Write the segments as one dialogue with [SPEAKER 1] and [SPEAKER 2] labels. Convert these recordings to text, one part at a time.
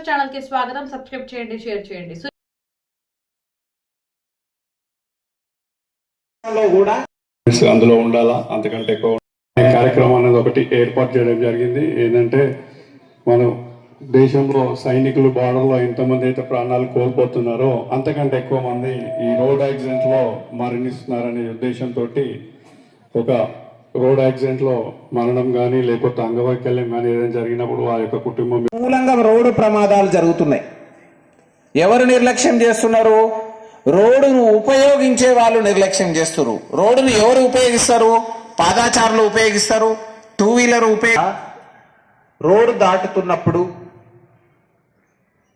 [SPEAKER 1] Channel కి స్వాగతం. Subscribe చేయండి, షేర్ చేయండి.
[SPEAKER 2] అందులో ఉండాలా, అంతకంటే ఎక్కువ కార్యక్రమం అనేది ఒకటి ఏర్పాటు చేయడం జరిగింది. ఏంటంటే మనం దేశంలో సైనికులు బార్డర్లో ఎంతమంది అయితే ప్రాణాలు కోల్పోతున్నారో అంతకంటే ఎక్కువ మంది ఈ రోడ్ యాక్సిడెంట్లో మరణిస్తున్నారనే ఉద్దేశంతో ఒక రోడ్ యాక్సిడెంట్లో మరణం కానీ లేకపోతే అంగవైకల్యం కానీ ఏదైనా జరిగినప్పుడు ఆ యొక్క కుటుంబం
[SPEAKER 3] మూలంగా రోడ్డు ప్రమాదాలు జరుగుతున్నాయి. ఎవరు నిర్లక్ష్యం చేస్తున్నారు? రోడ్డును ఉపయోగించే వాళ్ళు నిర్లక్ష్యం చేస్తారు. రోడ్డును ఎవరు ఉపయోగిస్తారు? పాదాచారులు ఉపయోగిస్తారు, టూ వీలర్ రోడ్డు దాటుతున్నప్పుడు,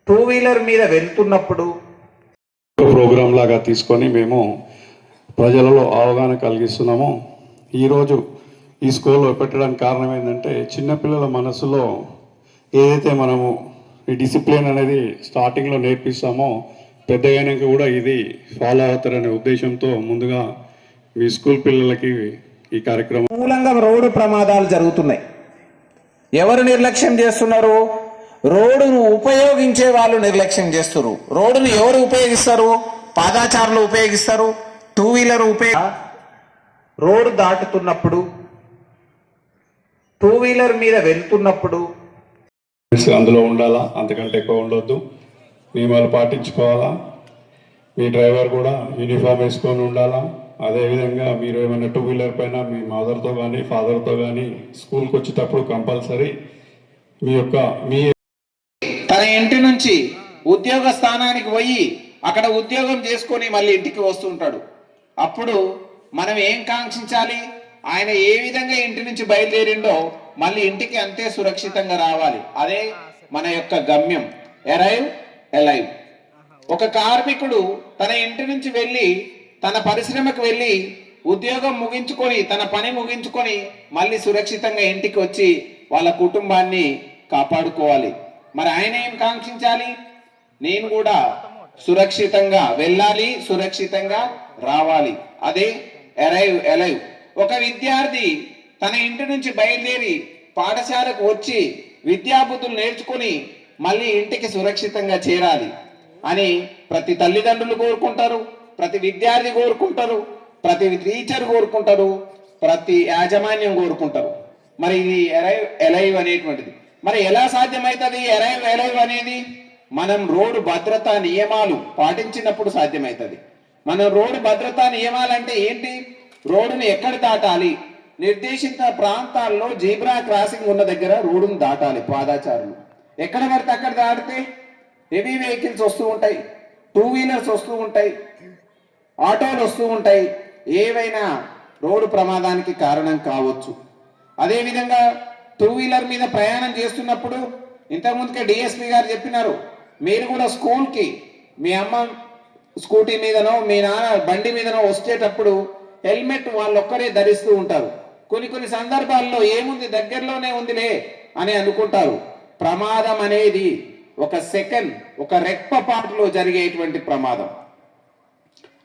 [SPEAKER 3] టూ వీలర్ మీద వెళ్తున్నప్పుడు
[SPEAKER 2] ప్రోగ్రాం లాగా తీసుకొని మేము ప్రజలలో అవగాహన కలిగిస్తున్నాము. ఈరోజు ఈ స్కూల్లో పెట్టడానికి కారణం ఏంటంటే చిన్నపిల్లల మనసులో ఏదైతే మనము ఈ డిసిప్లిన్ అనేది స్టార్టింగ్లో నేర్పిస్తామో పెద్దగైనాక కూడా ఇది ఫాలో అవుతారనే ఉద్దేశంతో ముందుగా మీ స్కూల్ పిల్లలకి ఈ కార్యక్రమం
[SPEAKER 3] మూలంగా రోడ్డు ప్రమాదాలు జరుగుతున్నాయి. ఎవరు నిర్లక్ష్యం చేస్తున్నారు? రోడ్డును ఉపయోగించే వాళ్ళు నిర్లక్ష్యం చేస్తారు. రోడ్డును ఎవరు ఉపయోగిస్తారు? పాదాచారులు ఉపయోగిస్తారు, టూ వీలర్ రోడ్డు దాటుతున్నప్పుడు, టూ వీలర్ మీద వెళ్తున్నప్పుడు
[SPEAKER 2] అందులో ఉండాలా, అంతకంటే ఎక్కువ ఉండొద్దు. నియమాలు పాటించుకోవాలా. మీ డ్రైవర్ కూడా యూనిఫామ్ వేసుకొని ఉండాలా. అదేవిధంగా మీరు ఏమైనా టూ వీలర్ పైన మీ మదర్తో కానీ ఫాదర్తో కానీ స్కూల్కి వచ్చేటప్పుడు కంపల్సరీ మీ
[SPEAKER 3] తన ఇంటి నుంచి ఉద్యోగ స్థానానికి పోయి అక్కడ ఉద్యోగం చేసుకొని మళ్ళీ ఇంటికి వస్తుంటాడు. అప్పుడు మనం ఏం కాంక్షించాలి? ఆయన ఏ విధంగా ఇంటి నుంచి బయలుదేరిండో మళ్ళీ ఇంటికి అంతే సురక్షితంగా రావాలి. అదే మన యొక్క గమ్యం, ఎరైవ్ ఎలైవ్. ఒక కార్మికుడు తన ఇంటి నుంచి వెళ్ళి తన పరిశ్రమకు వెళ్ళి ఉద్యోగం ముగించుకొని తన పని ముగించుకొని మళ్ళీ సురక్షితంగా ఇంటికి వచ్చి వాళ్ళ కుటుంబాన్ని కాపాడుకోవాలి. మరి ఆయన ఏం కాంక్షించాలి? నేను కూడా సురక్షితంగా వెళ్ళాలి, సురక్షితంగా రావాలి. అదే ఎరైవ్ ఎలైవ్. ఒక విద్యార్థి తన ఇంటి నుంచి బయలుదేరి పాఠశాలకు వచ్చి విద్యాబుద్ధులు నేర్చుకుని మళ్ళీ ఇంటికి సురక్షితంగా చేరాలి అని ప్రతి తల్లిదండ్రులు కోరుకుంటారు, ప్రతి విద్యార్థి కోరుకుంటారు, ప్రతి టీచర్ కోరుకుంటారు, ప్రతి యాజమాన్యం కోరుకుంటారు. మరి ఇది ఎరైవ్ ఎలైవ్ అనేటువంటిది మరి ఎలా సాధ్యమవుతుంది? ఎరైవ్ ఎలైవ్ అనేది మనం రోడ్డు భద్రతా నియమాలు పాటించినప్పుడు సాధ్యమవుతుంది. మనం రోడ్డు భద్రతా నియమాలు అంటే ఏంటి? రోడ్డును ఎక్కడ దాటాలి? నిర్దేశిత ప్రాంతాల్లో జీబ్రా క్రాసింగ్ ఉన్న దగ్గర రోడ్డును దాటాలి పాదాచారులు. ఎక్కడ పడితే అక్కడ దాటితే హెవీ వెహికల్స్ వస్తూ ఉంటాయి, టూ వీలర్స్ వస్తూ ఉంటాయి, ఆటోలు వస్తూ ఉంటాయి, ఏవైనా రోడ్డు ప్రమాదానికి కారణం కావచ్చు. అదేవిధంగా టూ వీలర్ మీద ప్రయాణం చేస్తున్నప్పుడు ఇంతకుముందుకే డిఎస్పీ గారు చెప్పినారు, మీరు కూడా స్కూల్కి మీ అమ్మ స్కూటీ మీదనో మీ నాన్న బండి మీదనో వచ్చేటప్పుడు హెల్మెట్ వాళ్ళొక్కరే ధరిస్తూ ఉంటారు. కొన్ని సందర్భాల్లో ఏముంది దగ్గరలోనే ఉందిలే అని అనుకుంటారు. ప్రమాదం అనేది ఒక సెకండ్, ఒక రెప్పపాటులో జరిగేటువంటి ప్రమాదం.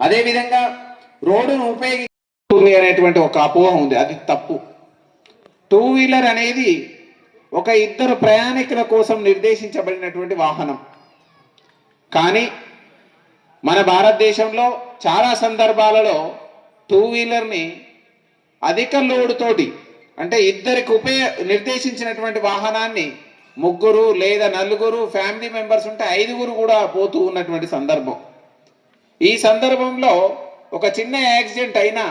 [SPEAKER 3] అదేవిధంగా రోడ్డును ఉపయోగిస్తుంది అనేటువంటి ఒక అపోహ ఉంది, అది తప్పు. టూ వీలర్ అనేది ఒక ఇద్దరు ప్రయాణికుల కోసం నిర్దేశించబడినటువంటి వాహనం. కానీ మన భారతదేశంలో చాలా సందర్భాలలో టూ వీలర్ని అధిక లోడ్ తోటి, అంటే ఇద్దరికి నిర్దేశించినటువంటి వాహనాన్ని ముగ్గురు లేదా నలుగురు ఫ్యామిలీ మెంబర్స్ ఉంటే 5గురు కూడా పోతూ ఉన్నటువంటి సందర్భం. ఈ సందర్భంలో ఒక చిన్న యాక్సిడెంట్ అయినా,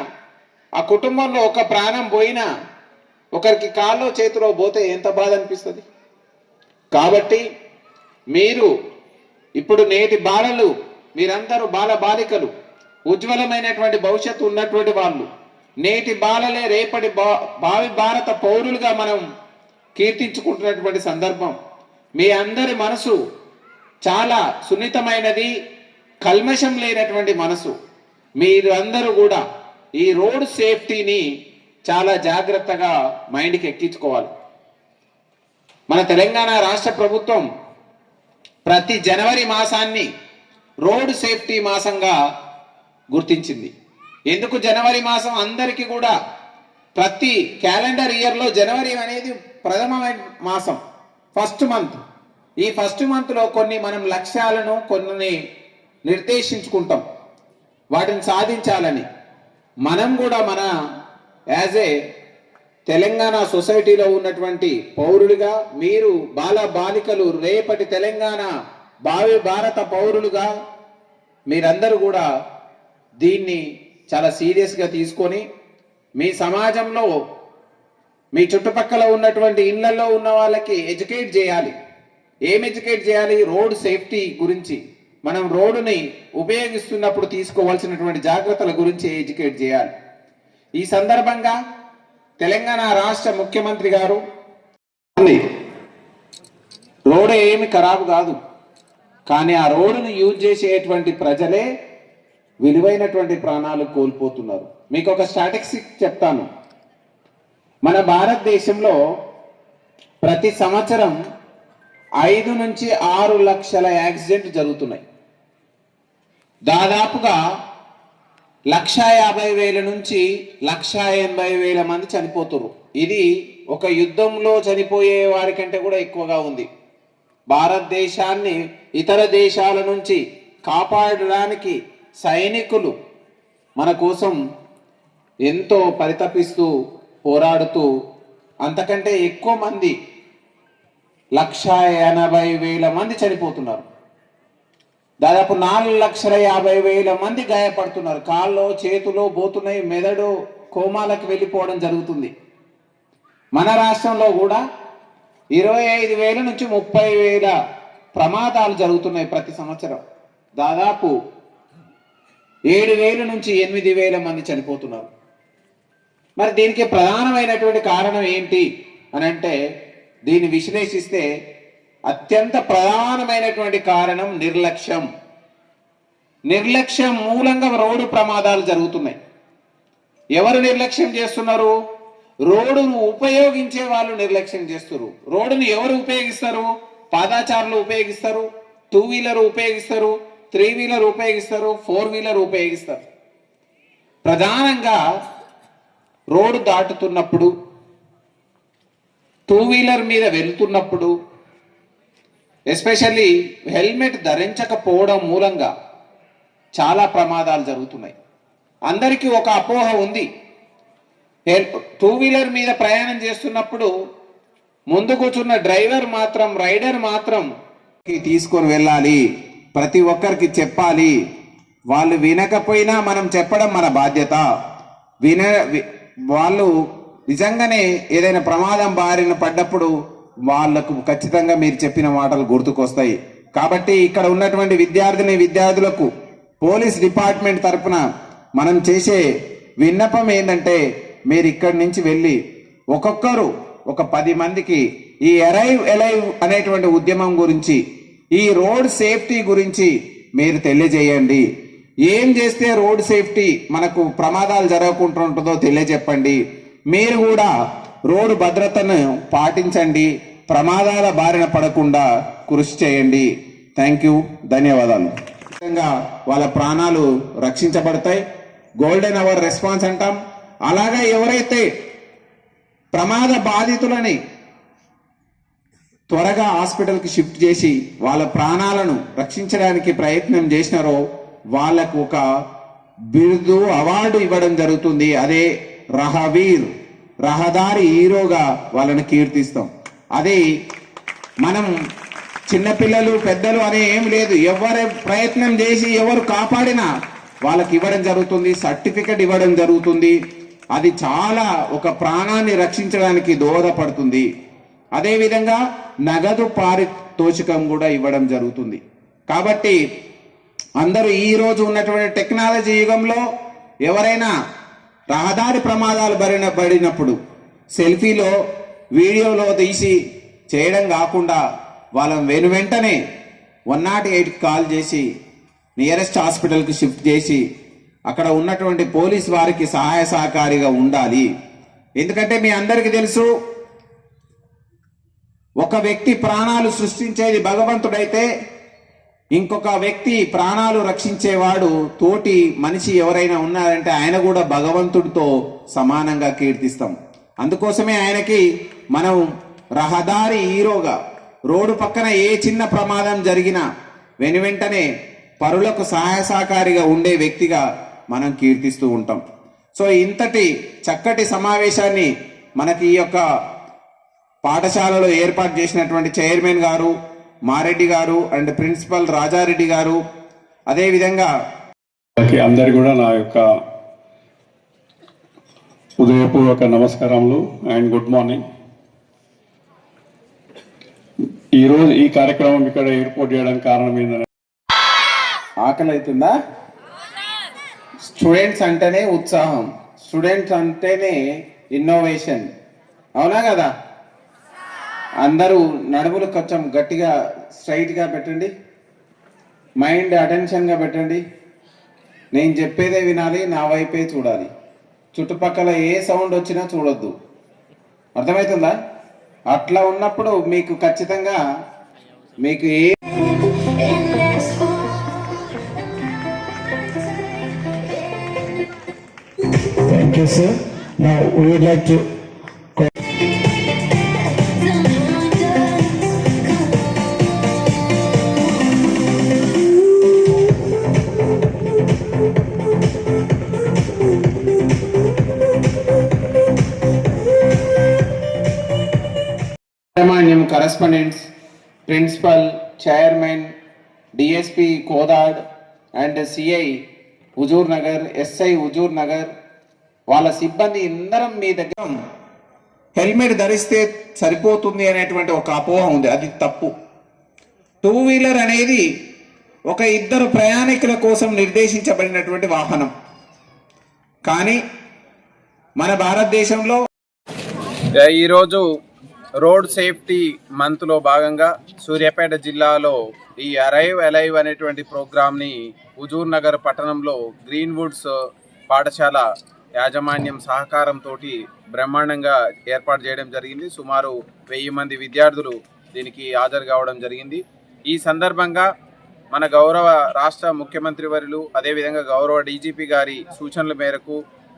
[SPEAKER 3] ఆ కుటుంబంలో ఒక ప్రాణం పోయినా, ఒకరికి కాల్లో చేతిలో పోతే ఎంత బాధ అనిపిస్తుంది. కాబట్టి మీరు ఇప్పుడు నేటి బాలలు, మీరందరూ బాల బాలికలు, ఉజ్వలమైనటువంటి భవిష్యత్తు ఉన్నటువంటి వాళ్ళు, నేటి బాలలే రేపటి భావి భారత పౌరులుగా మనం కీర్తించుకుంటున్నటువంటి సందర్భం. మీ అందరి మనసు చాలా సున్నితమైనది, కల్మషం లేనటువంటి మనసు. మీరు అందరూ కూడా ఈ రోడ్ సేఫ్టీని చాలా జాగ్రత్తగా మైండ్కి ఎక్కించుకోవాలి. మన తెలంగాణ రాష్ట్ర ప్రభుత్వం ప్రతి జనవరి మాసాన్ని రోడ్ సేఫ్టీ మాసంగా గుర్తించింది. ఎందుకు జనవరి మాసం? అందరికీ కూడా ప్రతి క్యాలెండర్ ఇయర్లో జనవరి అనేది ప్రథమ మాసం, ఫస్ట్ మంత్. ఈ ఫస్ట్ మంత్లో కొన్ని మనం లక్ష్యాలను కొన్ని నిర్దేశించుకుంటాం, వాటిని సాధించాలని. మనం కూడా మన యాజ్ ఏ తెలంగాణ సొసైటీలో ఉన్నటువంటి పౌరులుగా, మీరు బాల బాలికలు రేపటి తెలంగాణ భావి భారత పౌరులుగా మీరందరూ కూడా దీన్ని చాలా సీరియస్గా తీసుకొని మీ సమాజంలో మీ చుట్టుపక్కల ఉన్నటువంటి ఇళ్లలో ఉన్న వాళ్ళకి ఎడ్యుకేట్ చేయాలి. ఏం ఎడ్యుకేట్ చేయాలి? రోడ్ సేఫ్టీ గురించి, మనం రోడ్డుని ఉపయోగిస్తున్నప్పుడు తీసుకోవాల్సినటువంటి జాగ్రత్తల గురించి ఎడ్యుకేట్ చేయాలి. ఈ సందర్భంగా తెలంగాణ రాష్ట్ర ముఖ్యమంత్రి గారు రోడ్ ఏమి ఖరాబు కాదు, కానీ ఆ రోడ్డును యూజ్ చేసేటువంటి ప్రజలే విలువైనటువంటి ప్రాణాలు కోల్పోతున్నారు. మీకు ఒక స్టాటిస్టిక్స్ చెప్తాను. మన భారతదేశంలో ప్రతి సంవత్సరం 5 నుంచి 6 లక్షల యాక్సిడెంట్ జరుగుతున్నాయి. దాదాపుగా 1,50,000 నుంచి 1,80,000 మంది చనిపోతున్నారు. ఇది ఒక యుద్ధంలో చనిపోయే వారి కంటే కూడా ఎక్కువగా ఉంది. భారతదేశాన్ని ఇతర దేశాల నుంచి కాపాడడానికి సైనికులు మన కోసం ఎంతో పరితపిస్తూ పోరాడుతూ అంతకంటే ఎక్కువ మంది 1,80,000 మంది చనిపోతున్నారు. దాదాపు 4,50,000 మంది గాయపడుతున్నారు. కాళ్ళు చేతులు పోతున్నాయి, మెదడు కోమాలకు వెళ్ళిపోవడం జరుగుతుంది. మన రాష్ట్రంలో కూడా 25,000 నుంచి 30,000 ప్రమాదాలు జరుగుతున్నాయి ప్రతి సంవత్సరం. దాదాపు 7,000 నుంచి 8,000 మంది చనిపోతున్నారు. మరి దీనికి ప్రధానమైనటువంటి కారణం ఏంటి అని అంటే, దీన్ని విశ్లేషిస్తే అత్యంత ప్రధానమైనటువంటి కారణం నిర్లక్ష్యం. నిర్లక్ష్యం మూలంగా రోడ్డు ప్రమాదాలు జరుగుతున్నాయి. ఎవరు నిర్లక్ష్యం చేస్తున్నారు? రోడ్డును ఉపయోగించే వాళ్ళు నిర్లక్ష్యం చేస్తారు. రోడ్డును ఎవరు ఉపయోగిస్తారు? పాదాచారులు ఉపయోగిస్తారు, 2 వీలర్ ఉపయోగిస్తారు, 3 వీలర్ ఉపయోగిస్తారు, 4 వీలర్ ఉపయోగిస్తారు. ప్రధానంగా రోడ్డు దాటుతున్నప్పుడు, 2 వీలర్ మీద వెళ్తున్నప్పుడు, ఎస్పెషల్లీ హెల్మెట్ ధరించకపోవడం మూలంగా చాలా ప్రమాదాలు జరుగుతున్నాయి. అందరికీ ఒక అపోహ ఉంది, 2 వీలర్ మీద ప్రయాణం చేస్తున్నప్పుడు ముందు కూర్చున్న డ్రైవర్ మాత్రం, రైడర్ మాత్రం తీసుకొని వెళ్ళాలి, ప్రతి ఒక్కరికి చెప్పాలి. వాళ్ళు వినకపోయినా మనం చెప్పడం మన బాధ్యత. వాళ్ళు నిజంగానే ఏదైనా ప్రమాదం బారిన పడ్డప్పుడు వాళ్లకు ఖచ్చితంగా మీరు చెప్పిన మాటలు గుర్తుకొస్తాయి. కాబట్టి ఇక్కడ ఉన్నటువంటి విద్యార్థులకు పోలీస్ డిపార్ట్మెంట్ తరఫున మనం చేసే విన్నపం ఏంటంటే, మీరు ఇక్కడి నుంచి వెళ్ళి ఒక్కొక్కరు ఒక 10 మందికి ఈ అరైవ్ ఎలైవ్ అనేటువంటి ఉద్యమం గురించి, ఈ రోడ్ సేఫ్టీ గురించి మీరు తెలియజేయండి. ఏం చేస్తే రోడ్ సేఫ్టీ మనకు ప్రమాదాలు జరగకుండా ఉంటుందో తెలియజెప్పండి. మీరు కూడా రోడ్డు భద్రతను పాటించండి, ప్రమాదాల బారిన పడకుండా కృషి చేయండి. థ్యాంక్ యూ, ధన్యవాదాలు. వాళ్ళ ప్రాణాలు రక్షించబడతాయి. గోల్డెన్ అవర్ రెస్పాన్స్ అంటాం. అలాగా ఎవరైతే ప్రమాద బాధితులని త్వరగా హాస్పిటల్కి షిఫ్ట్ చేసి వాళ్ళ ప్రాణాలను రక్షించడానికి ప్రయత్నం చేసినారో వాళ్ళకు ఒక బిరుదు, అవార్డు ఇవ్వడం జరుగుతుంది. అదే రహవీర్, రహదారి హీరోగా వాళ్ళని కీర్తిస్తాం. అది మనం చిన్నపిల్లలు పెద్దలు అనే ఏం లేదు, ఎవరు ప్రయత్నం చేసి ఎవరు కాపాడినా వాళ్ళకి ఇవ్వడం జరుగుతుంది, సర్టిఫికెట్ ఇవ్వడం జరుగుతుంది. అది చాలా ఒక ప్రాణాన్ని రక్షించడానికి దోహదపడుతుంది. అదేవిధంగా నగదు పారితోషికం కూడా ఇవ్వడం జరుగుతుంది. కాబట్టి అందరూ ఈ రోజు ఉన్నటువంటి టెక్నాలజీ యుగంలో ఎవరైనా రహదారి ప్రమాదాలు పడినప్పుడు సెల్ఫీలో వీడియోలో తీసి చేయడం కాకుండా వాళ్ళని వెంటనే 108 కాల్ చేసి నియరెస్ట్ హాస్పిటల్కి షిఫ్ట్ చేసి అక్కడ ఉన్నటువంటి పోలీస్ వారికి సహాయ సహకారిగా ఉండాలి. ఎందుకంటే మీ అందరికీ తెలుసు, ఒక వ్యక్తి ప్రాణాలు సృష్టించేది భగవంతుడైతే ఇంకొక వ్యక్తి ప్రాణాలు రక్షించేవాడు తోటి మనిషి ఎవరైనా ఉన్నారంటే ఆయన కూడా భగవంతుడితో సమానంగా కీర్తిస్తాం. అందుకోసమే ఆయనకి మనం రహదారి హీరోగా, రోడ్డు పక్కన ఏ చిన్న ప్రమాదం జరిగినా వెనువెంటనే పరులకు సహాయ సహకారిగా ఉండే వ్యక్తిగా మనం కీర్తిస్తూ ఉంటాం. సో ఇంతటి చక్కటి సమావేశాన్ని మనకి ఈ యొక్క పాఠశాలలో ఏర్పాటు చేసినటువంటి చైర్మన్ గారు మారెడ్డి గారు అండ్ ప్రిన్సిపల్ రాజారెడ్డి గారు, అదేవిధంగా
[SPEAKER 2] అందరు కూడా నా యొక్క ఉదయపూర్వక నమస్కారములు అండ్ గుడ్ మార్నింగ్. ఈరోజు ఈ కార్యక్రమం ఇక్కడ ఏర్పాటు చేయడానికి కారణం ఏంటంటే,
[SPEAKER 3] ఆకలి అవుతుందా? స్టూడెంట్స్ అంటేనే ఉత్సాహం, స్టూడెంట్స్ అంటేనే ఇన్నోవేషన్, అవునా కదా? అందరూ నడుములు కొంచెం గట్టిగా స్ట్రైట్గా పెట్టండి, మైండ్ అటెన్షన్గా పెట్టండి. నేను చెప్పేదే వినాలి, నా వైపే చూడాలి, చుట్టుపక్కల ఏ సౌండ్ వచ్చినా చూడొద్దు. అర్థమవుతుందా? అట్లా ఉన్నప్పుడు మీకు ఖచ్చితంగా మీకు ఏ
[SPEAKER 4] Thank you, sir. Now we would like to
[SPEAKER 3] యాజమాన్యం, correspondents, principal, chairman, DSP Kodad and CI Huzur Nagar, SI Huzur Nagar, వాళ్ళ సిబ్బంది అందరం మీ దగ్గర హెల్మెట్ ధరిస్తే సరిపోతుంది అనేటువంటి ఒక అపోహ ఉంది. అది తప్పు. 2 వీలర్ అనేది ఒక ఇద్దరు ప్రయాణికుల కోసం నిర్దేశించబడినటువంటి వాహనం. కానీ మన భారతదేశంలో ఈరోజు రోడ్ సేఫ్టీ మంత్లో భాగంగా సూర్యాపేట జిల్లాలో ఈ అరైవ్ అలైవ్ అనేటువంటి ప్రోగ్రామ్ని హుజూర్ నగర్ పట్టణంలో గ్రీన్వుడ్స్ పాఠశాల యాజమాన్యం సహకారంతో బ్రహ్మాండంగా ఏర్పాటు చేయడం జరిగింది. సుమారు 1000 మంది విద్యార్థులు దీనికి హాజరు కావడం జరిగింది. ఈ సందర్భంగా మన గౌరవ రాష్ట్ర ముఖ్యమంత్రి వర్యులు, అదేవిధంగా గౌరవ డీజీపీ గారి సూచనల మేరకు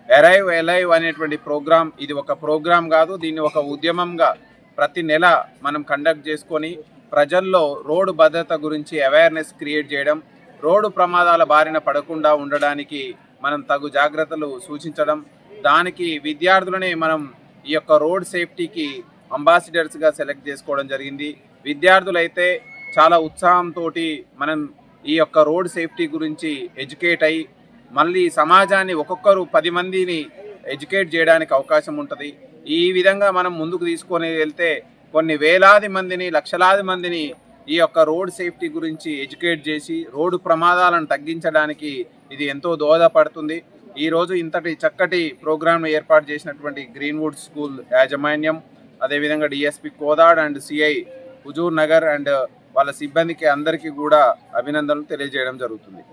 [SPEAKER 3] అరైవ్ అలైవ్ అనేటువంటి ప్రోగ్రాం, ఇది ఒక ప్రోగ్రాం కాదు, దీన్ని ఒక ఉద్యమంగా ప్రతి నెల మనం కండక్ట్ చేసుకొని ప్రజల్లో రోడ్డు భద్రత గురించి అవేర్నెస్ క్రియేట్ చేయడం, రోడ్డు ప్రమాదాల బారిన పడకుండా ఉండడానికి మనం తగు జాగ్రత్తలు సూచించడం, దానికి విద్యార్థులనే మనం ఈ యొక్క రోడ్ సేఫ్టీకి అంబాసిడర్స్గా సెలెక్ట్ చేసుకోవడం జరిగింది. విద్యార్థులైతే చాలా ఉత్సాహంతో మనం ఈ యొక్క రోడ్ సేఫ్టీ గురించి ఎడ్యుకేట్ అయ్యి మళ్ళీ సమాజాన్ని ఒక్కొక్కరు 10 మందిని ఎడ్యుకేట్ చేయడానికి అవకాశం ఉంటుంది. ఈ విధంగా మనం ముందుకు తీసుకొని వెళ్తే కొన్ని వేలాది మందిని, లక్షలాది మందిని ఈ యొక్క రోడ్ సేఫ్టీ గురించి ఎడ్యుకేట్ చేసి రోడ్డు ప్రమాదాలను తగ్గించడానికి ఇది ఎంతో దోహదపడుతుంది. ఈరోజు ఇంతటి చక్కటి ప్రోగ్రాంను ఏర్పాటు చేసినటువంటి గ్రీన్వుడ్ స్కూల్ యాజమాన్యం, అదేవిధంగా DSP Kodad and CI Huzur Nagar and వాళ్ళ సిబ్బందికి అందరికీ కూడా అభినందనలు తెలియజేయడం జరుగుతుంది.